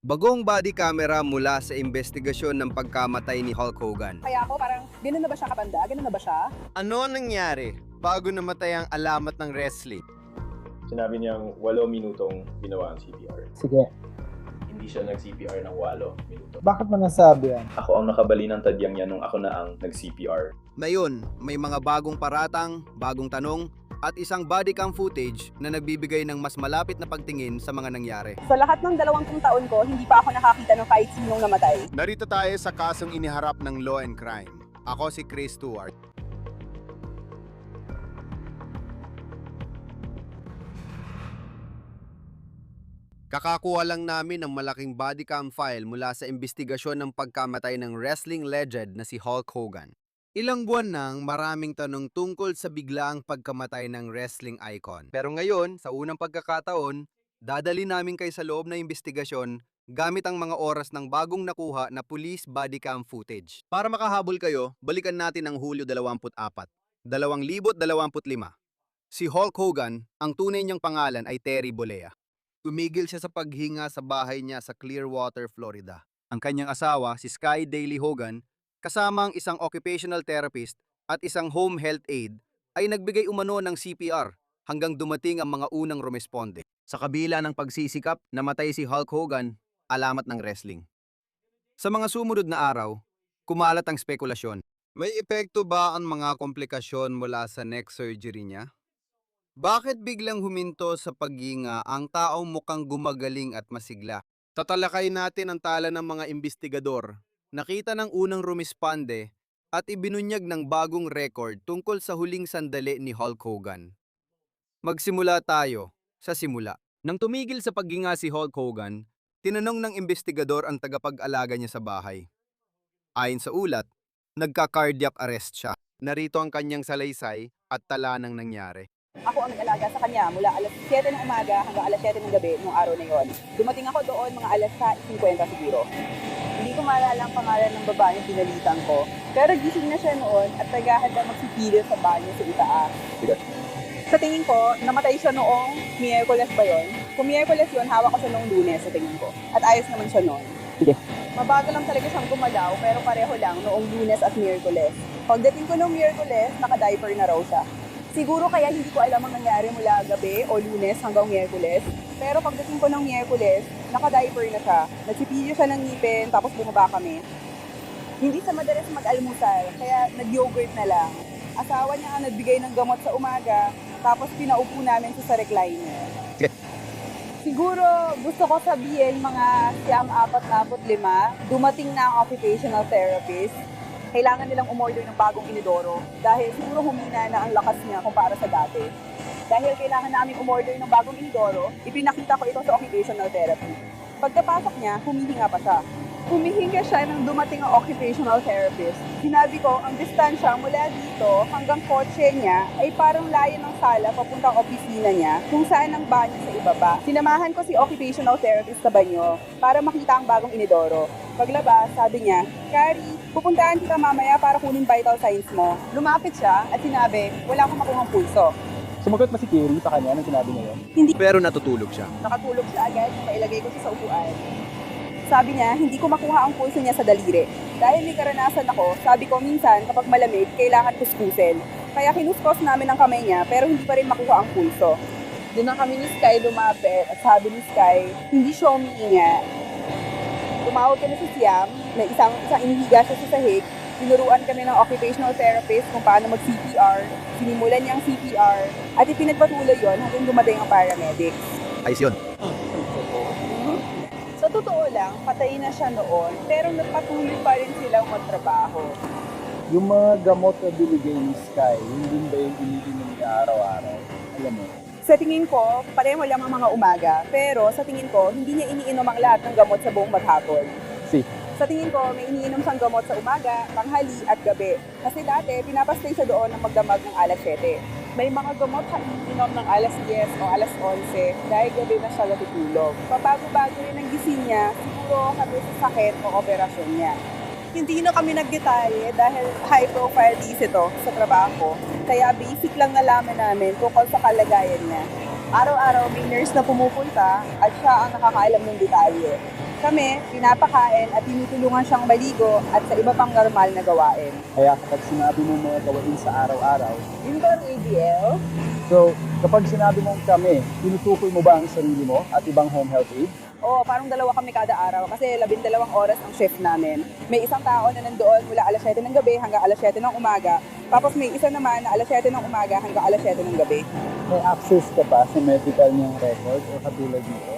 Bagong body camera mula sa investigasyon ng pagkamatay ni Hulk Hogan. Kaya ako parang, ganun na ba siya katanda? Ganun na ba siya? Ano ang nangyari bago namatay ang alamat ng wrestling? Sinabi niyang 8 minutong ginawa ang CPR. Sige, Hindi siya nag-CPR ng 8 minuto. bakit mo nasabi yan? Ako ang nakabali ng tadyang niya nung ako na ang nag-CPR. Ngayon, may mga bagong paratang, bagong tanong, at isang body cam footage na nagbibigay ng mas malapit na pagtingin sa mga nangyari. Sa lahat ng 20 taon ko, hindi pa ako nakakita ng kahit sinong namatay. Narito tayo sa kasong iniharap ng Law and Crime. Ako si Chris Stewart. Kakakuha lang namin ng malaking body cam file mula sa investigasyon ng pagkamatay ng wrestling legend na si Hulk Hogan. Ilang buwan nang maraming tanong tungkol sa biglaang pagkamatay ng wrestling icon. Pero ngayon, sa unang pagkakataon, dadali namin kayo sa loob na investigasyon gamit ang mga oras ng bagong nakuha na police body cam footage. Para makahabol kayo, balikan natin ang Hulyo 24, 2025. Si Hulk Hogan, ang tunay niyang pangalan ay Terry Bollea. Tumigil siya sa paghinga sa bahay niya sa Clearwater, Florida. Ang kanyang asawa, si Sky Daly Hogan, kasama ang isang occupational therapist at isang home health aide, ay nagbigay umano ng CPR hanggang dumating ang mga unang rumesponde. Sa kabila ng pagsisikap, namatay si Hulk Hogan, alamat ng wrestling. Sa mga sumunod na araw, kumalat ang spekulasyon. May epekto ba ang mga komplikasyon mula sa neck surgery niya? Bakit biglang huminto sa paghinga ang taong mukhang gumagaling at masigla? Tatalakay natin ang tala ng mga investigador. Nakita ng unang rumisponde at ibinunyag ng bagong record tungkol sa huling sandali ni Hulk Hogan. Magsimula tayo sa simula. Nang tumigil sa paghinga si Hulk Hogan, tinanong ng investigador ang tagapag-alaga niya sa bahay. Ayon sa ulat, nagka-cardiac arrest siya. Narito ang kanyang salaysay at tala ng nangyari. Ako ang nag-alaga sa kanya mula alas 7 ng umaga hanggang alas 7 ng gabi nung araw na yon. Dumating ako doon mga alas 6:50 siguro. Hindi ko maalala ang pangalan ng babae na pinalitan ko. Pero gising na siya noon at naghahanda magsipilyo sa banyo sa itaas. Sa tingin ko, namatay siya noong Miyerkules ba yun? Kung Miyerkules yun, hawak ko siya noong Lunes sa tingin ko. At ayos naman siya noon. Sige. Mabagal lang talaga siyang gumalaw pero pareho lang noong Lunes at Miyerkules. Pagdating ko noong Miyerkules, naka-diaper na raw siya. Siguro kaya hindi ko alam ang nangyari mula gabi o Lunes hanggang Miyerkules. Pero pagdating ko ng Miyerkules, naka-diaper na siya. Nagsipilyo siya ng ngipin, tapos bumaba kami. Hindi sa madalas mag-almusal, kaya nag-yogurt na lang. Asawa niya ang nagbigay ng gamot sa umaga, tapos pinaupo namin siya sa recliner. Siguro gusto ko sabihin mga 45, dumating na ang occupational therapist. Kailangan nilang umorder ng bagong inidoro dahil siguro humina na ang lakas niya kumpara sa dati. Dahil kailangan namin umorder ng bagong inidoro, ipinakita ko ito sa occupational therapy. Pagkapasok niya, humihinga pa siya. Humihinga siya nang dumating ang occupational therapist. Sinabi ko, ang distansya mula dito hanggang kotse niya ay parang layo ng sala papuntang opisina niya kung saan ang banyo sa ibaba. Sinamahan ko si occupational therapist sa banyo para makita ang bagong inidoro. Paglabas, sabi niya, Kari, pupuntahan kita mamaya para kunin vital signs mo. Lumapit siya at sinabi, wala akong makuhang pulso. Sumagot ba si Kerry sa kanya nung sinabi niya yun? Hindi Pero natutulog siya. nakatulog siya agad nung mailagay ko siya sa upuan. Sabi niya, hindi ko makuha ang pulso niya sa daliri. Dahil may karanasan ako, sabi ko minsan kapag malamig, kailangan kuskusin. Kaya kinuskos namin ang kamay niya pero hindi pa rin makuha ang pulso. Doon na kami ni Sky lumapit at sabi ni Sky, hindi siya umiinga. Tumawag kami sa Siam na isang inihiga siya sa sahig. Tinuruan kami ng occupational therapist kung paano mag-CPR. Sinimulan niya ang CPR at ipinagpatuloy yon hanggang dumating ang paramedics. Ayos yun. Sa totoo lang, patay na siya noon, pero nagpatuloy pa rin silang magtrabaho. Yung mga gamot na binigay ni Sky, hindi ba yung iniinom niya araw-araw? Alam mo, Sa tingin ko, pareho lang ang mga umaga, pero sa tingin ko, hindi niya iniinom ang lahat ng gamot sa buong maghapon. si, Sa tingin ko, may iniinom siyang gamot sa umaga, tanghali at gabi. Kasi dati, pinapastay siya doon ng magdamag ng alas 7. May mga gamot siya iniinom ng alas 10 o alas 11 dahil gabi na siya natutulog. Pabago-bago rin ang gising niya, siguro kami sa sakit o operasyon niya. Hindi na kami nagdetalye dahil high profile case ito sa trabaho. Kaya basic lang nalaman namin tungkol sa kalagayan niya. Araw-araw may nurse na pumupunta at siya ang nakakaalam ng detalye. Kami, pinapakain at tinutulungan siyang maligo at sa iba pang normal na gawain. Kaya kapag sinabi mo mga gawain sa araw-araw, Yun ba ang ADL? so kapag sinabi mong kami, tinutukoy mo ba ang sarili mo at ibang home health aid? Oo, parang dalawa kami kada araw kasi 12 oras ang shift namin. May isang tao na nandoon mula alas 7 ng gabi hanggang alas 7 ng umaga. Tapos may isa naman na alas 7 ng umaga hanggang alas 7 ng gabi. May access ka ba sa medical niyang record o katulad nito?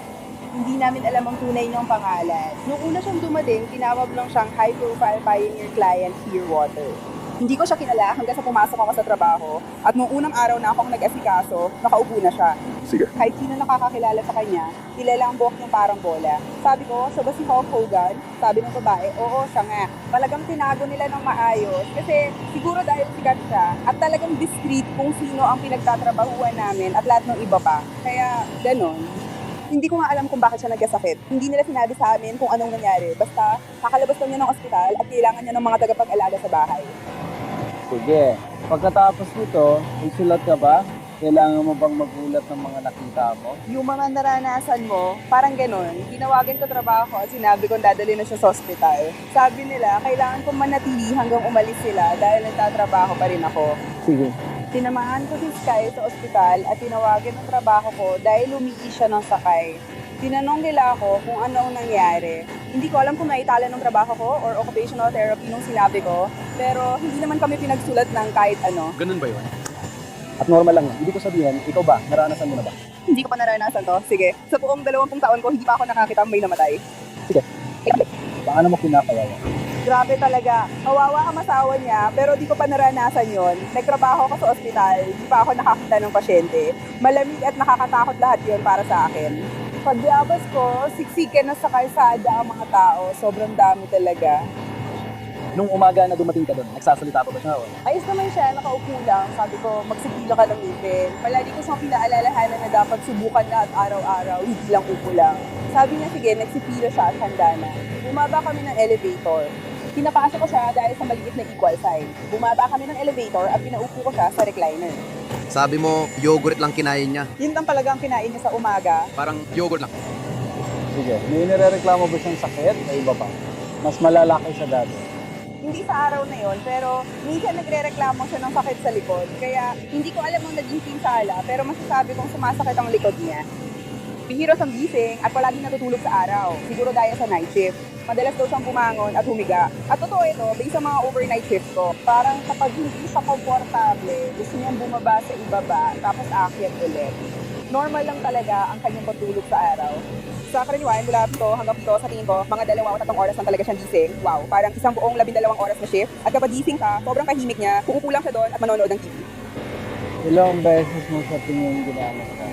Hindi namin alam ang tunay niyang pangalan. Nung una siyang dumating, tinawag lang siyang high-profile pioneer client Clearwater. Hindi ko siya kilala hanggang sa pumasok ako sa trabaho. At nung unang araw na akong nag-asikaso, nakaupo na siya. Sige. Kahit sino nakakakilala sa kanya, kilala ang buhok niyang parang bola. Sabi ko, siya ba si Hulk Hogan? Sabi ng babae, oo, siya nga. Talagang tinago nila ng maayos kasi siguro dahil sikat siya at talagang discreet kung sino ang pinagtatrabahuan namin at lahat ng iba pa. Kaya, ganon. Hindi ko nga alam kung bakit siya nagkasakit. Hindi nila sinabi sa amin kung anong nangyari. Basta, nakalabas lang niya ng ospital at kailangan niya ng mga tagapag-alaga sa bahay. Sige. Pagkatapos nito, may sulat ka ba? Kailangan mo bang magulat ng mga nakita mo? Yung mga naranasan mo, parang ganun. Tinawagan ko trabaho at sinabi kong dadali na siya sa ospital. Sabi nila, kailangan kong manatili hanggang umalis sila dahil nagtatrabaho pa rin ako. Sige. Tinamahan ko si Sky sa ospital at tinawagan ng trabaho ko dahil lumiis siya ng sakay. Tinanong nila ako kung ano ang nangyari. Hindi ko alam kung naitala ng trabaho ko or occupational therapy nung sinabi ko, pero hindi naman kami pinagsulat ng kahit ano. Ganun ba yun? At normal lang yan. Ibig ko sabihin, ikaw ba? Naranasan mo na ba? Hindi ko pa naranasan to. Sige, sa buong 20 taon ko, hindi pa ako nakakita may namatay. Sige. Paano mo kinakawawa? Grabe talaga. Kawawa ang asawa niya, pero di ko pa naranasan yon. Nagtrabaho ako sa ospital, di pa ako nakakita ng pasyente. Malamig at nakakatakot lahat yon para sa akin. Pagyabas ko, siksikan na sa kalsada ang mga tao. Sobrang dami talaga. Nung umaga na dumating ka doon, nagsasalita pa ba siya? Ayos naman siya, nakaupo lang. Sabi ko, magsikilo ka ng ngipin. Palagi ko siyang pinaalalahanan na dapat subukan na at araw-araw, hindi lang upo lang. Sabi niya, sige, nagsipilo siya at handa na. Bumaba kami ng elevator. Pinapasok ko siya dahil sa maliit na equal sign. Bumaba kami ng elevator at pinaupo ko siya sa recliner. Sabi mo, yogurt lang kinain niya. Yun lang talagang kinain niya sa umaga. Parang yogurt lang. Sige. May nirereklamo ba siyang sakit o iba pa? Mas malalaki sa dati. Hindi sa araw na yon, pero minsan nagre-reklamo siya ng sakit sa likod. Kaya hindi ko alam ang naging pinsala, pero masasabi kong sumasakit ang likod niya. Bihira siyang gising at palaging natutulog sa araw. Siguro dahil sa night shift. Madalas daw siyang bumangon at humiga. At totoo ito, based sa mga overnight shift ko, parang kapag hindi siya komportable, gusto niyang bumaba sa ibaba, tapos aakyat ulit. Normal lang talaga ang kanyang patulog sa araw. Sa karaniwan, mula to hanggang to, sa tingin ko, mga 2 o 3 oras lang talaga siyang gising. Wow, parang isang buong 12 oras na shift. At kapag gising ka, sobrang kahimik niya, uupo lang siya doon at manonood ng TV. Ilang beses mo sa tingin ginamit ka?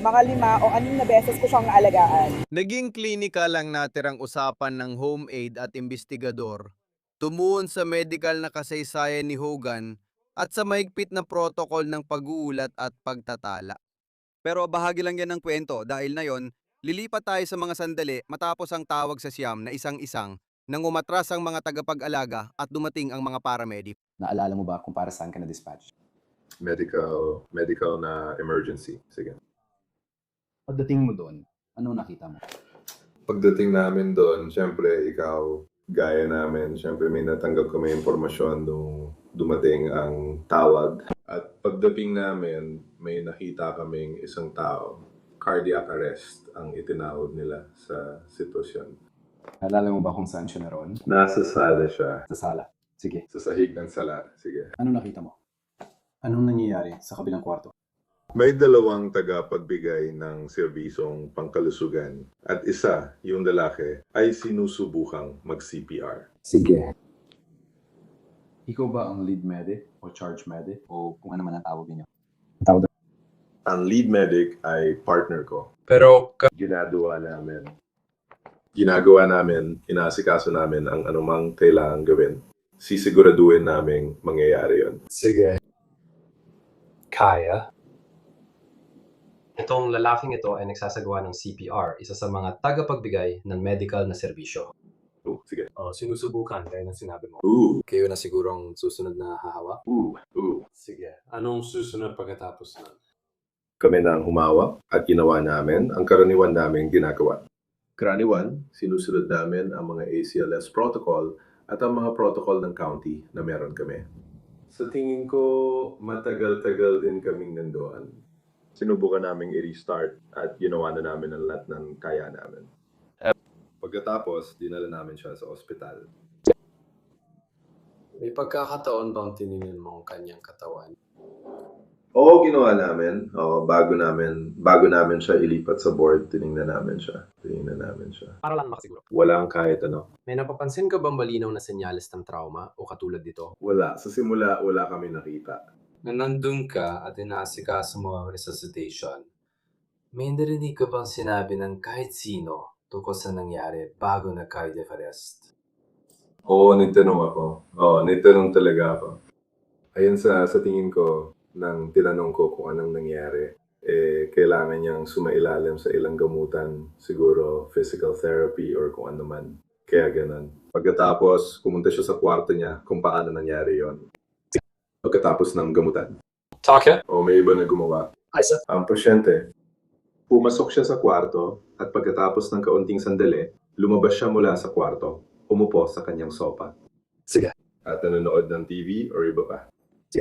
Mga 5 o 6 na beses ko siyang naalagaan. Naging klinika lang natirang usapan ng home aid at investigador, tumuon sa medical na kasaysayan ni Hogan at sa mahigpit na protocol ng pag-uulat at pagtatala. Pero bahagi lang yan ng kwento dahil na yon, lilipat tayo sa mga sandali matapos ang tawag sa siyam na isang-isang nang umatras ang mga tagapag-alaga at dumating ang mga paramedic. Naalala mo ba kung para saan ka na-dispatch? Medical na emergency. Sige. Pagdating mo doon, ano nakita mo? Pagdating namin doon, syempre ikaw, gaya namin, syempre may natanggap kami impormasyon nung dumating ang tawag. At pagdating namin, may nakita kaming isang tao. Cardiac arrest ang itinawag nila sa sitwasyon. Naalala mo ba kung saan siya naroon? Nasa sala siya. Sa sala. Sige. Sa sahig ng sala. Sige. Ano nakita mo? Anong nangyayari sa kabilang kwarto? May 2 tagapagbigay ng serbisong pangkalusugan at isa, yung lalaki, ay sinusubukang mag-CPR. Sige. Ikaw ba ang lead medic o charge medic o kung ano man ang tawag niyo? Tawag doon. Ang lead medic ay partner ko. Pero Ginagawa namin, inaasikaso namin ang anumang kailangan gawin. Sisiguraduhin naming mangyayari yon. sige. Kaya. Itong lalaking ito ay nagsasagawa ng CPR, isa sa mga tagapagbigay ng medical na serbisyo. Sige. Sinusubukan gaya ng sinabi mo. Kayo na sigurong susunod na hahawa? Sige. Anong susunod pagkatapos nun? Kami na ang humawak at ginawa namin ang karaniwan naming ginagawa. Karaniwan, sinusunod namin ang mga ACLS protocol at ang mga protocol ng county na meron kami. Sa tingin ko, matagal-tagal din kaming nandoon. Sinubukan naming i-restart at ginawa na namin ang lahat ng kaya namin. Pagkatapos, dinala namin siya sa ospital. May pagkakataon bang tiningnan mo ang kanyang katawan? Oo, ginawa namin. Oo, bago namin siya ilipat sa board, tiningnan namin siya. Para lang makasiguro. Walang kahit ano. May napapansin ka bang malinaw na senyales ng trauma o katulad nito? Wala. Sa simula, wala kami nakita. Na nandun ka at inaasikaso mo ang resuscitation, may narinig ka bang sinabi ng kahit sino tungkol sa nangyari bago nag-cardiac arrest? Oo, nagtanong ako. Oo, nagtanong talaga ako. Ayun sa tingin ko, nang tinanong ko kung anong nangyari, kailangan niyang sumailalim sa ilang gamutan, siguro physical therapy or kung ano man. Kaya ganun. Pagkatapos, pumunta siya sa kwarto niya kung paano nangyari yon. Pagkatapos ng gamutan. Taka? O may iba na gumawa. Isa? Ang pasyente, pumasok siya sa kwarto at pagkatapos ng kaunting sandali, lumabas siya mula sa kwarto, umupo sa kanyang sofa. Sige. At nanonood ng TV or iba pa.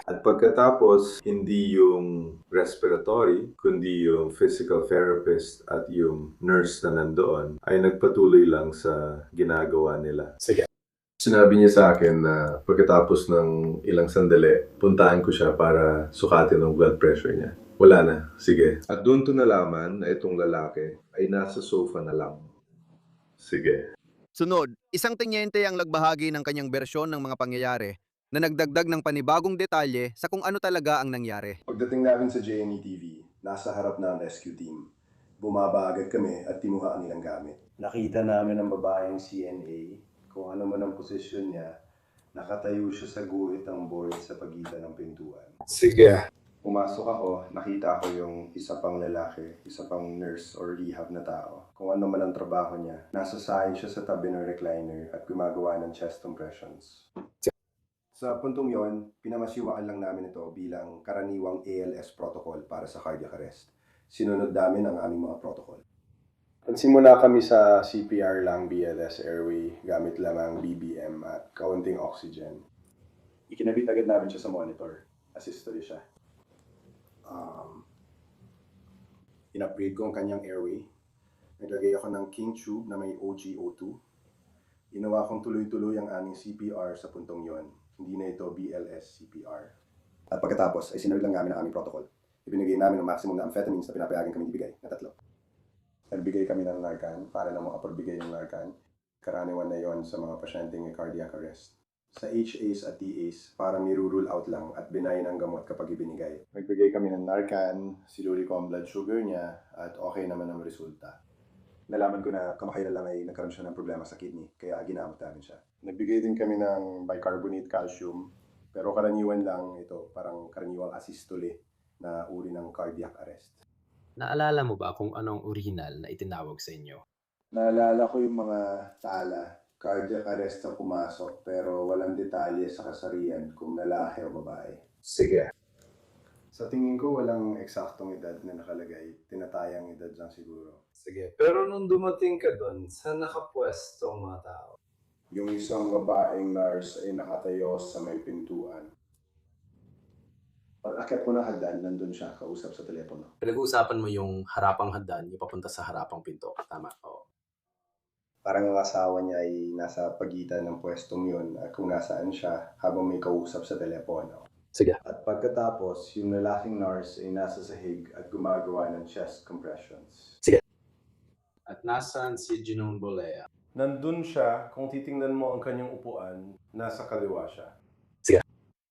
At pagkatapos, hindi yung respiratory, kundi yung physical therapist at yung nurse na nandoon ay nagpatuloy lang sa ginagawa nila. Sige. Sinabi niya sa akin na pagkatapos ng ilang sandali, puntahan ko siya para sukatin ang blood pressure niya. Wala na, sige. At doon to nalaman na itong lalaki ay nasa sofa na lang. Sige. Sunod, isang tenyente ang nagbahagi ng kanyang bersyon ng mga pangyayari na nagdagdag ng panibagong detalye sa kung ano talaga ang nangyari. Pagdating namin sa JNE TV, nasa harap na ang rescue team. Bumaba agad kami at tinuha ang ilang gamit. Nakita namin ang babaeng CNA, kung ano man ang posisyon niya, nakatayo siya sa guhit ng board sa pagitan ng pintuan. Sige. Pumasok ako, nakita ko yung isa pang lalaki, isa pang nurse or rehab na tao. Kung ano man ang trabaho niya, nasa sahig siya sa tabi ng recliner at gumagawa ng chest compressions. Sa puntong yon, pinamasiwaan lang namin ito bilang karaniwang ALS protocol para sa cardiac arrest. Sinunod namin ang aming mga protocol. Nagsimula kami sa CPR lang BLS airway gamit lamang BBM at kaunting oxygen. Ikinabit agad namin siya sa monitor. Assist siya. In-upgrade ko ang kanyang airway. Naglagay ako ng King Tube na may OGO2. Ginawa kong tuloy-tuloy ang aming CPR sa puntong yon. Hindi na ito BLS CPR. At pagkatapos ay sinunod lang namin ang aming protocol. Ibinigay namin ang maximum na amphetamines na pinapayagan kami ibigay na 3. Nagbigay kami ng Narcan para na makapagbigay yung Narcan. Karaniwan na yon sa mga pasyenteng may cardiac arrest. Sa HAs at DAs, parang nirule out lang at binayin ang gamot kapag ibinigay. Nagbigay kami ng Narcan, sinuri ko ang blood sugar niya at okay naman ang resulta. Nalaman ko na kamakailan lang ay nagkaroon siya ng problema sa kidney, kaya ginamot namin siya. Nagbigay din kami ng bicarbonate calcium, pero karaniwan lang ito, parang karaniwang asystole na uri ng cardiac arrest. Naalala mo ba kung anong original na itinawag sa inyo? Naalala ko yung mga tala, cardiac arrest na pumasok, pero walang detalye sa kasarian kung lalaki o babae. Sige. Sa tingin ko, walang eksaktong edad na nakalagay. Tinatayang edad lang siguro. Sige. Pero nung dumating ka doon, saan nakapwesto ang mga tao? Yung isang babaeng nurse ay nakatayo sa may pintuan. Pag-akyat ko na hagdan, nandun siya, kausap sa telepono. Pinag-uusapan mo yung harapang hagdan, yung papunta sa harapang pinto. Tama, oo. Parang ang asawa niya ay nasa pagitan ng pwestong yun at kung nasaan siya habang may kausap sa telepono. Sige. At pagkatapos, yung lalaking nurse ay nasa sahig at gumagawa ng chest compressions. At nasaan si Ginong Bolea? Nandun siya, kung titingnan mo ang kanyang upuan, nasa kaliwa siya.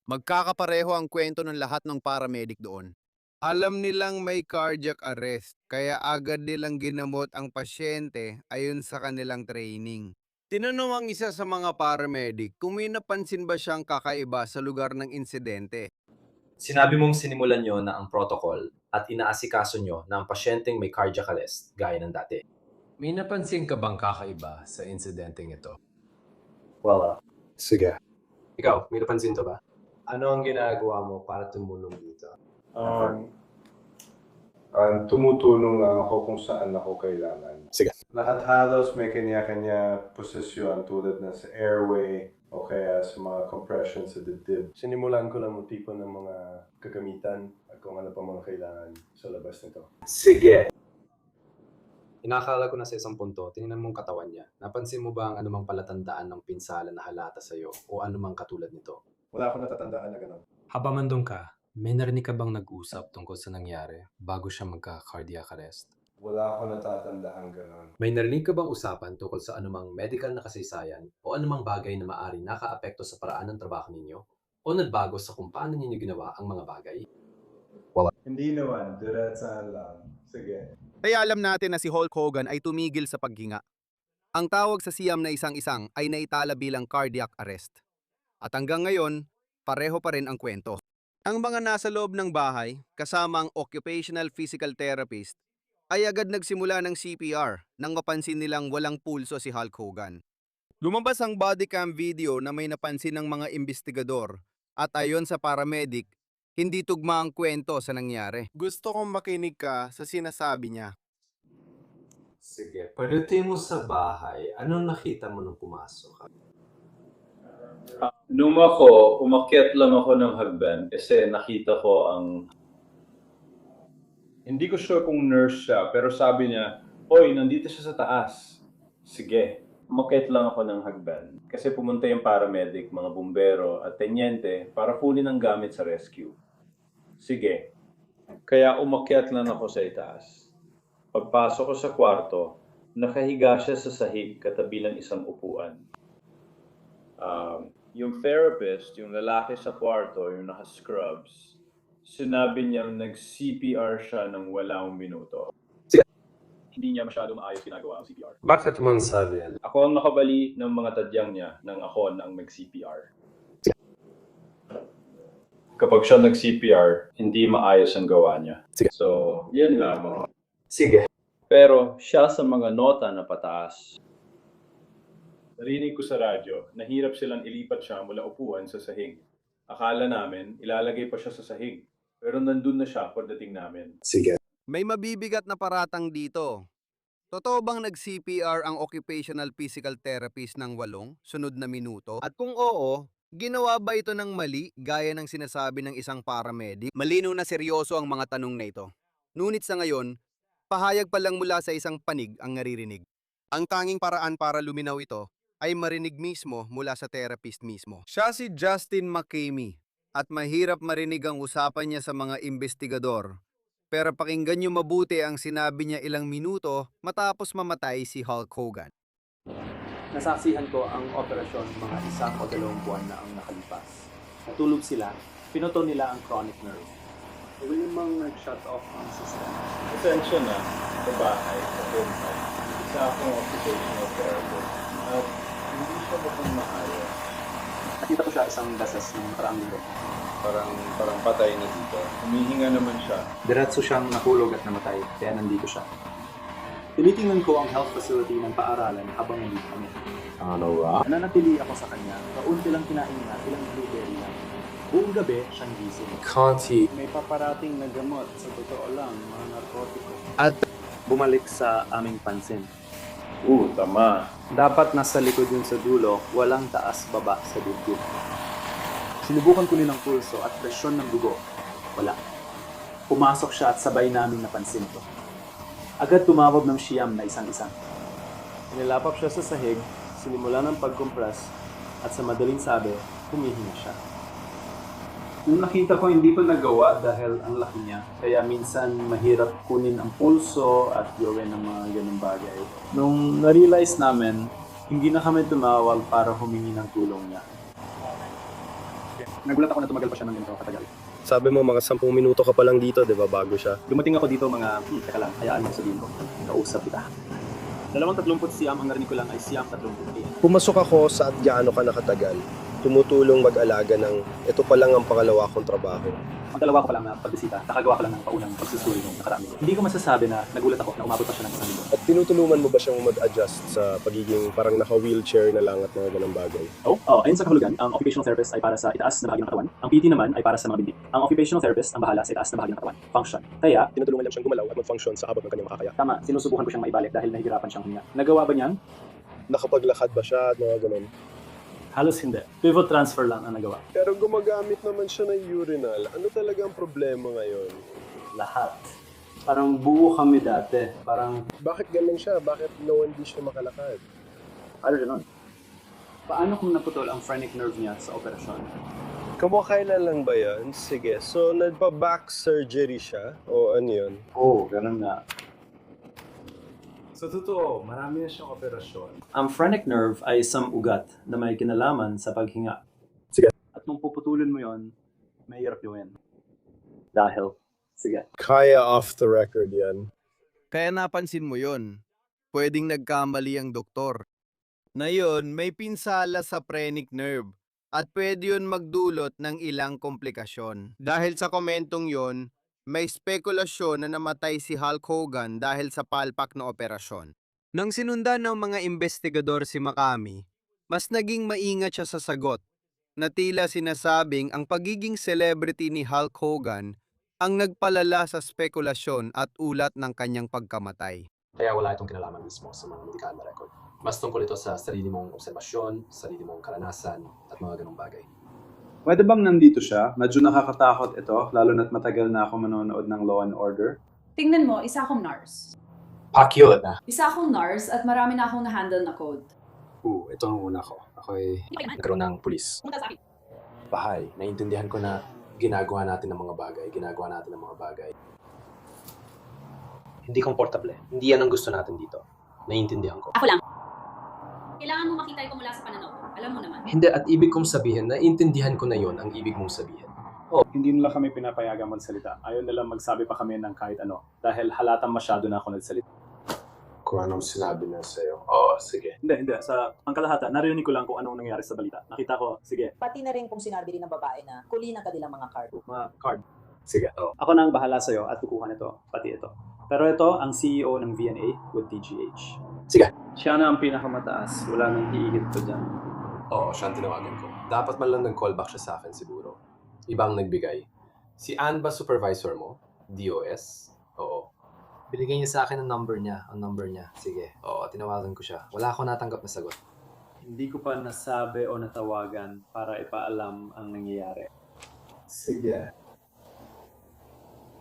Magkakapareho ang kwento ng lahat ng paramedic doon. Alam nilang may cardiac arrest, kaya agad nilang ginamot ang pasyente ayon sa kanilang training. Tinanong ang isa sa mga paramedic kung may napansin ba siyang kakaiba sa lugar ng insidente. Sinabi mong sinimulan nyo na ang protocol at inaasikaso nyo na ang pasyenteng may cardiac arrest gaya ng dati. May napansin ka bang kakaiba sa insidenteng ito? Wala. Sige. Ikaw, may napansin to ba? Ano ang ginagawa mo para tumulong dito? Tumutulong lang ako kung saan ako kailangan. Sige. Lahat halos may kanya-kanya posisyon tulad na sa airway o kaya sa mga compression sa dibdib. Sinimulan ko lang mo tipo ng mga kagamitan at kung ano pa mga kailangan sa labas nito. Sige! Inakala ko na sa isang punto, tinignan mong katawan niya. Napansin mo ba ang anumang palatandaan ng pinsala na halata sa'yo o anumang katulad nito? Wala akong natatandaan na gano'n. Habang nandun ka, may narinig ka bang nag-usap tungkol sa nangyari bago siya magka-cardiac arrest? Wala akong natatandaan gano'n. May narinig ka bang usapan tungkol sa anumang medical na kasaysayan o anumang bagay na maaaring nakaapekto sa paraan ng trabaho ninyo o nagbago sa kung paano ninyo ginawa ang mga bagay? Hindi naman, diretsahan lang. Sige. Kaya alam natin na si Hulk Hogan ay tumigil sa paghinga. Ang tawag sa siyam na isang-isang ay naitala bilang cardiac arrest. At hanggang ngayon, pareho pa rin ang kwento. Ang mga nasa loob ng bahay, kasama ang occupational physical therapist, ay agad nagsimula ng CPR nang mapansin nilang walang pulso si Hulk Hogan. Lumabas ang body cam video na may napansin ng mga investigador at ayon sa paramedic, hindi tugma ang kwento sa nangyari. Gusto kong makinig ka sa sinasabi niya. Sige, pagdating mo sa bahay, anong nakita mo nung pumasok? Nung ako, umakyat lang ako ng hagdan kasi nakita ko ang... Hindi ko sure kung nurse siya, pero sabi niya, "Hoy, nandito siya sa taas." Sige, umakyat lang ako ng hagdan kasi pumunta yung paramedic, mga bumbero at tenyente para kunin ang gamit sa rescue. Sige, kaya umakyat lang ako sa itaas. Pagpasok ko sa kwarto, nakahiga siya sa sahig katabi ng isang upuan. Yung therapist, yung lalaki sa kwarto, yung naka-scrubs, sinabi niyang nag-CPR siya ng walang minuto. Hindi niya masyado maayos ginagawa ang CPR. Bakit mo sabi yan? Ako ang nakabali ng mga tadyang niya nang ako ang mag-CPR. Kapag siya nag-CPR, hindi maayos ang gawa niya. So, yan lang. Sige. Pero siya sa mga nota na pataas. Narinig ko sa radyo, nahirap silang ilipat siya mula upuan sa sahig. Akala namin, ilalagay pa siya sa sahig. Pero nandun na siya pagdating namin. Sige. May mabibigat na paratang dito. Totoo bang nag-CPR ang occupational physical therapist ng 8 sunod na minuto? At kung oo, ginawa ba ito ng mali gaya ng sinasabi ng isang paramedic? Malinaw na seryoso ang mga tanong na ito. Ngunit sa ngayon, pahayag pa lang mula sa isang panig ang naririnig. Ang tanging paraan para luminaw ito ay marinig mismo mula sa therapist mismo. Siya si Justin McCamey at mahirap marinig ang usapan niya sa mga investigador. Pero pakinggan niyo mabuti ang sinabi niya ilang minuto matapos mamatay si Hulk Hogan. Nasaksihan ko ang operasyon mga 1 o 2 buwan na ang nakalipas. Natulog sila, pinoto nila ang chronic nerve. Pwede mang nag-shut off ang system. Pasensya na sa bahay, sa home site. Isa akong occupational therapist. At hindi siya mukhang maayos. Nakita ko siya isang beses ng nakaraang linggo. Parang patay na dito. Humihinga naman siya. Diretso siyang nahulog at namatay, kaya nandito siya. Tinitingnan ko ang health facility ng paaralan habang nandito kami. Nananatili ako sa kanya, kaunti lang kinain niya, ilang blueberry lang. Buong gabi, siyang gising. Conti. May paparating na gamot, sa totoo lang, mga narkotiko. At Bumalik sa aming pansin. Tama. Dapat nasa likod yun sa dulo, walang taas-baba sa dibdib. Sinubukan ko nilang pulso at presyon ng dugo. Wala. Pumasok siya at sabay namin napansin to. Agad tumawag ng siyam na isang-isang. Nilapap siya sa sahig, sinimula ng pag-compress, at sa madaling sabi, humihinga siya. Nung nakita ko hindi ko nagawa dahil ang laki niya, kaya minsan mahirap kunin ang pulso at gawin ng mga ganung bagay. Nung na-realize namin, hindi na kami tumawag para humingi ng tulong niya. Nagulat ako na tumagal pa siya ng ganito katagal. Sabi mo mga 10 minuto ka pa lang dito, di ba, bago siya? Dumating ako dito mga, teka lang, hayaan mo sabihin ko. Kausap kita. 230 siyam, ang narinig ko lang ay siyam 30. Pumasok ako sa at gaano ka nakatagal. tumutulong mag-alaga ng ito pa lang ang pangalawa kong trabaho. Ang dalawa ko pa lang na pagbisita, nakagawa ko lang ng paunang pagsusuri nung nakarami. Hindi ko masasabi na nagulat ako na umabot pa siya ng isang linggo. At tinutulungan mo ba siyang mag-adjust sa pagiging parang naka-wheelchair na lang at mga ganang bagay? Ayun sa kahulugan, ang occupational therapist ay para sa itaas na bahagi ng katawan. Ang PT naman ay para sa mga binti. Ang occupational therapist ang bahala sa itaas na bahagi ng katawan. Function. Kaya, Tinutulungan lang siyang gumalaw at mag-function sa abot ng kanyang makakaya. tama, sinusubukan ko siyang maibalik dahil nahihirapan siyang huminga. Nagawa ba niyan? Nakapaglakad ba siya at mga ganun? Halos hindi. Pivot transfer lang ang nagawa. Pero gumagamit naman siya ng urinal. Ano talaga ang problema ngayon? Lahat. Parang buo kami dati. Parang, Bakit ganun siya? Bakit no hindi siya makalakad? ano rin nun? Paano kung naputol ang phrenic nerve niya sa operasyon? Kamakailan lang ba yan? Sige, so nagpa-back surgery siya? O ano yun? Oo, ganun nga. Sa totoo, marami na siyang operasyon. Ang phrenic nerve ay isang ugat na may kinalaman sa paghinga. Sige. At nung puputulin mo yon, mahirap yun. Dahil, sige. Kaya off the record yan. Kaya napansin mo yon. Pwedeng nagkamali ang doktor. Na yun, may pinsala sa phrenic nerve at pwede yun magdulot ng ilang komplikasyon. Dahil sa komentong yon, may spekulasyon na namatay si Hulk Hogan dahil sa palpak na operasyon. Nang sinundan ng mga investigador si Makami, mas naging maingat siya sa sagot na tila sinasabing ang pagiging celebrity ni Hulk Hogan ang nagpalala sa spekulasyon at ulat ng kanyang pagkamatay. Kaya wala itong kinalaman mismo sa mga medikal na record. Mas tungkol ito sa sarili mong obserbasyon, sarili mong karanasan, at mga ganong bagay. Pwede bang nandito siya? Medyo nakakatakot ito, lalo na't matagal na ako manonood ng Law and Order. Tingnan mo, isa akong nurse. Pacquiao na. Isa akong nurse at marami na akong na-handle na code. Ito ang una ko. Ako'y nagkaroon ng pulis. Bahay, naiintindihan ko na ginagawa natin ng mga bagay. Hindi komportable. Hindi yan ang gusto natin dito. Naiintindihan ko. Ako lang. Kailangan mo makita ito mula sa pananaw ko. Alam mo naman. Hindi, at ibig kong sabihin, naiintindihan ko na yon ang ibig mong sabihin. Hindi nila kami pinapayagan magsalita. Ayaw nila magsabi pa kami ng kahit ano. Dahil halatang masyado na ako nagsalita. Kung anong sinabi na sa'yo. Oo, sige. Hindi. Sa pangkalahatan, narinig ko lang kung anong nangyari sa balita. Nakita ko, sige, Pati na rin kung sinabi din ng babae na kulinan ka nilang mga card. mga card. Sige, oo. Ako na ang bahala sa'yo at kukuha nito, pati ito. Pero ito, ang CEO ng VNA with TGH. Sige. Siya na ang pinakamataas. Wala nang hiigit ko dyan. Oo, siya ang tinawagan ko. Dapat man lang nag-callback siya sa akin siguro. Ibang nagbigay. Si Ann ba supervisor mo? DOS? Oo. Binigay niya sa akin ang number niya. Sige. Oo, tinawagan ko siya. Wala ako natanggap na sagot. Hindi ko pa nasabi o natawagan para ipaalam ang nangyayari. Sige.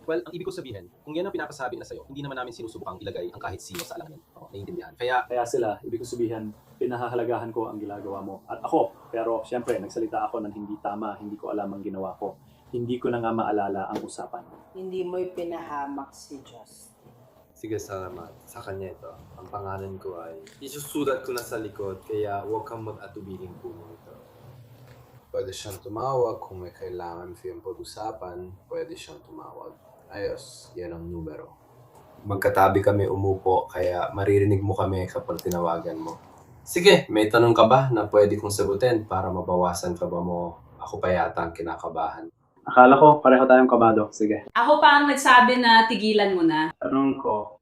Well, ang ibig ko sabihin, kung yan ang pinapasabi na sa'yo, hindi naman namin sinusubukang ilagay ang kahit sino sa alanganin. Naiintindihan. Kaya sila, ibig ko sabihin, pinahahalagahan ko ang ginagawa mo. At ako, pero siyempre, nagsalita ako ng hindi tama, hindi ko alam ang ginawa ko. Hindi ko na nga maalala ang usapan. Hindi mo ipinahamak si Justin. Sige, salamat. Sa kanya ito. Ang pangalan ko ay isusulat ko na sa likod, kaya huwag kang mag-atubiling kunin ito. Pwede siyang tumawag kung may kailangan siyang pag-usapan, pwede siyang tumawag. Ayos, yan ang numero. Magkatabi kami umupo, kaya maririnig mo kami kapag tinawagan mo. Sige, may tanong ka ba na pwede kong sagutin para mabawasan ka ba mo? Ako pa yata ang kinakabahan. Akala ko, pareho tayong kabado. Sige. Ako pa ang nagsabi na tigilan mo na. Tanong ko,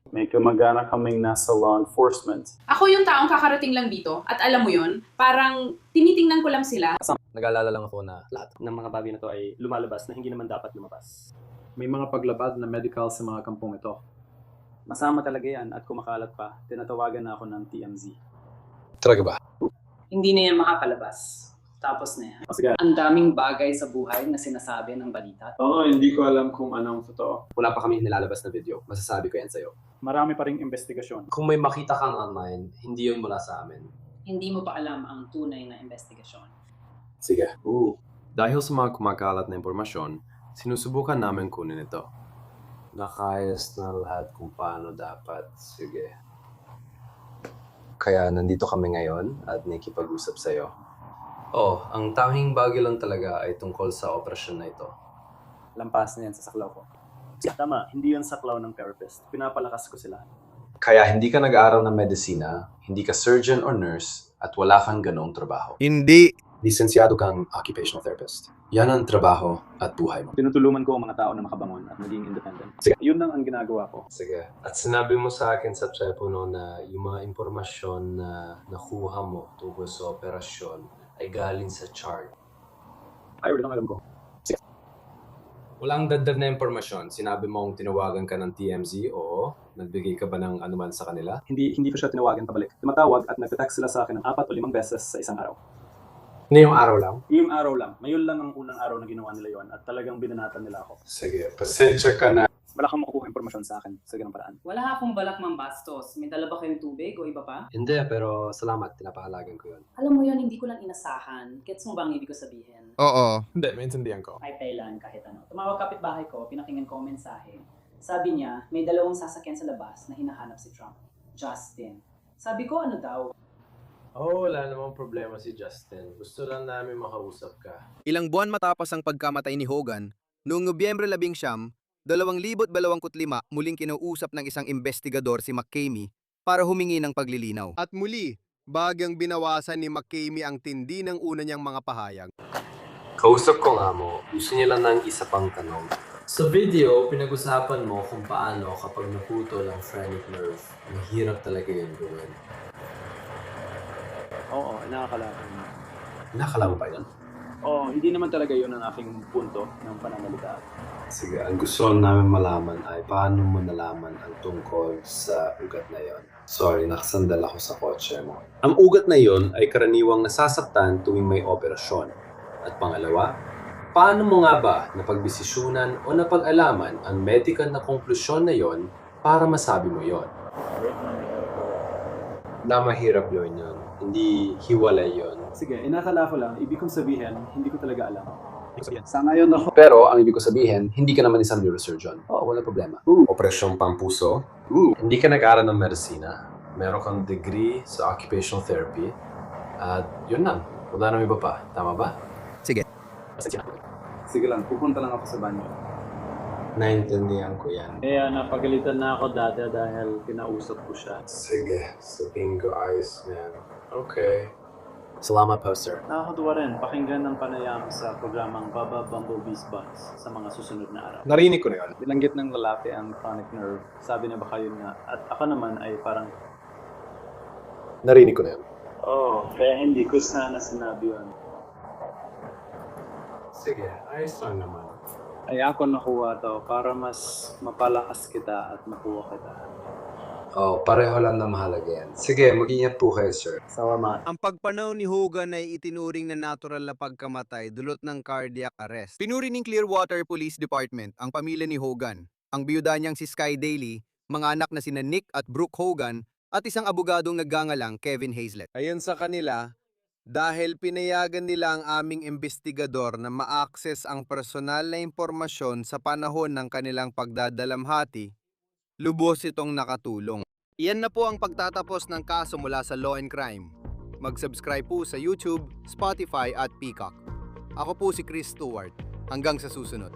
may kamag-anak kaming nasa law enforcement. Ako yung taong kakarating lang dito at alam mo yon, parang tinitingnan ko lang sila. Nag-alala lang ako na lahat Ng mga bagay na to ay lumalabas na hindi naman dapat lumabas. May mga paglabag na medical sa mga kampong ito. Masama talaga yan at kumakalat pa, tinatawagan na ako ng TMZ. Talaga ba? Hindi na yan makakalabas. Tapos na yan. Sige. Ang daming bagay sa buhay na sinasabi ng balita. Oo, hindi ko alam kung anong totoo. Wala pa kami nilalabas na video. Masasabi ko yan sa'yo. Marami pa ring investigasyon. Kung may makita kang online, hindi yun mula sa amin. Hindi mo pa alam ang tunay na investigasyon. Sige. Dahil sa mga kumakalat na impormasyon, sinusubukan namin kunin ito. Nakayos na lahat kung paano dapat. Sige. Kaya nandito kami ngayon at nakikipag-usap sa'yo. Ang tanging bagay lang talaga ay tungkol sa operasyon na ito. Lampas na yan sa saklaw ko. Tama, hindi yan saklaw ng therapist. Pinapalakas ko sila. Kaya hindi ka nag-aaral ng medisina, hindi ka surgeon or nurse, at wala kang ganoong trabaho. Hindi. Lisensyado kang occupational therapist. Yan ang trabaho at buhay mo. Tinutulungan ko ang mga tao na makabangon at maging independent. Sige. Yun lang ang ginagawa ko. Sige. At sinabi mo sa akin sa telepono na yung mga impormasyon na nakuha mo tungkol sa operasyon ay galing sa chart. Ay, ulit ang alam ko. Sige. Walang dagdag na impormasyon. Sinabi mong tinawagan ka ng TMZ o nagbigay ka ba ng anuman sa kanila? Hindi ko siya tinawagan pabalik. Tumatawag at nagte-text sila sa akin ng 4 o 5 beses sa isang araw. Ngayong araw lang? Yung araw lang. Ngayon lang ang unang araw na ginawa nila yon at talagang binanatan nila ako. Sige, pasensya ka na. Wala kang makukuha impormasyon sa akin sa ganung paraan. Wala akong balak mambastos. May dala ba kayong tubig o iba pa? Hindi, pero salamat. Pinapahalagan ko yun. Alam mo yun, hindi ko lang inasahan. Gets mo ba ang ibig ko sabihin? Oo. Hindi, maintindihan ko. Ay, kailan, kahit ano. Tumawag kapitbahay ko, pinakinggan ko ang mensahe. Sabi niya, may 2 sasakyan sa labas na hinahanap si Trump. Justin. Sabi ko, ano daw? Wala namang problema si Justin. Gusto lang namin makausap ka. Ilang buwan matapos ang pagkamatay ni Hogan, noong Nobyembre 11, 2025, muling kinausap ng isang investigador si McCamey para humingi ng paglilinaw. At muli, bagyang binawasan ni McCamey ang tindi ng una niyang mga pahayag. Kausap ko nga mo, gusto niya lang ng isa pang tanong. Sa video, pinag-usapan mo kung paano kapag naputol ang phrenic nerve. Mahirap talaga yung gawin. Oo, nakakalaban. Nakakala mo ba yun? Oo, hindi naman talaga yun ang aking punto ng pananalita. Sige, ang gusto lang namin malaman ay paano mo nalaman ang tungkol sa ugat na yon. Sorry, nakasandal ako sa kotse mo. Ang ugat na yon ay karaniwang nasasaktan tuwing may operasyon. At pangalawa, paano mo nga ba napagbisisyunan o napag-alaman ang medical na konklusyon na yon para masabi mo yon? Na mahirap yun yun. Hindi hiwalay yun. Sige, inakala ko lang, ibig kong sabihin, hindi ko talaga alam. Sa ngayon ako. Pero ang ibig ko sabihin, hindi ka naman isang neurosurgeon. Oo, wala problema. Operasyon pampuso. Hindi ka nag-aral ng medisina. Meron kang degree sa occupational therapy. At yun lang. Wala nang iba pa. Tama ba? Sige. Sige lang, pupunta lang ako sa banyo. Naintindihan ko yan. Kaya napagalitan na ako dati dahil kinausap ko siya. Sige, sabihin ko ayos yan. Okay. Salamat po, sir. Nakakatuwa rin, pakinggan ng panayam sa programang Baba Bumblebee's Buzz sa mga susunod na araw. Narinig ko na yun. Bilanggit ng lalaki ang chronic nerve. Sabi niya baka yun nga. At ako naman ay parang... Narinig ko na yun. Oo, kaya hindi ko sana sinabi yun. Sige, ayos lang naman. Ay ako nakuha to para mas mapalakas kita at makuha kita. Pareho lang na mahalaga yan. Sige, mag-ingat po kayo, sir. Salamat. Ang pagpanaw ni Hogan ay itinuring na natural na pagkamatay dulot ng cardiac arrest. Pinuri ng Clearwater Police Department ang pamilya ni Hogan, ang biyuda niyang si Sky Daly, mga anak na sina Nick at Brooke Hogan, at isang abogadong naggangalang Kevin Hazlett. Ayon sa kanila, dahil pinayagan nila ang aming investigador na ma-access ang personal na impormasyon sa panahon ng kanilang pagdadalamhati, lubos itong nakatulong. Iyan na po ang pagtatapos ng kaso mula sa Law and Crime. Mag-subscribe po sa YouTube, Spotify at Peacock. Ako po si Chris Stewart. Hanggang sa susunod.